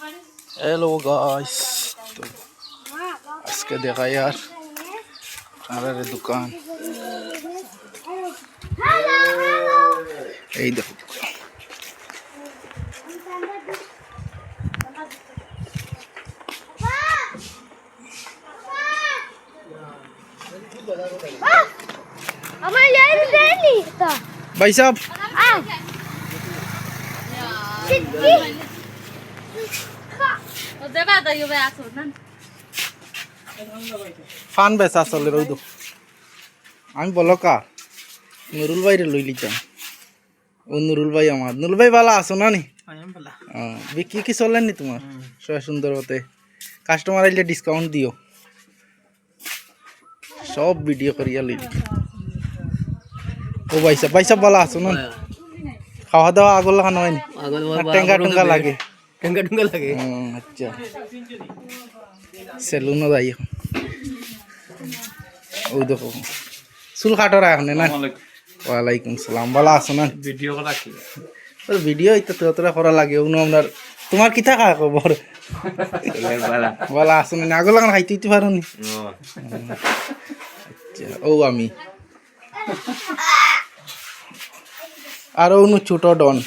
hello guys, तो आज के देखा यार हमारे दुकान यही देखो भाई साहब ফান বেচা চলে রইদ আমি বলো কা নুরুল ভাইরে লই লিতাম ও নুরুল ভাই আমার নুরুল ভাই ভালো আছো না নি বিক্রি কি চলেন নি তোমার সবাই সুন্দর হতে কাস্টমার আইলে ডিসকাউন্ট দিও সব ভিডিও করিয়া লই ও ভাই সাহেব ভালো আছো না খাওয়া দাওয়া আগল লাগানো হয়নি টেঙ্গা টুঙ্গা লাগে আচ্ছা সেলুনও যাই এখন ওই দেখো চুল কাটরা এখন না ওয়ালাইকুম সালাম ভালো আছো না ভিডিও এটা তোরা করা লাগে অন্য আপনার তোমার কি থাকা খবর ভালো আছো না আগল লাগানো খাইতে দিতে পারো নি আচ্ছা ও আমি আর অন্য ছোট ডন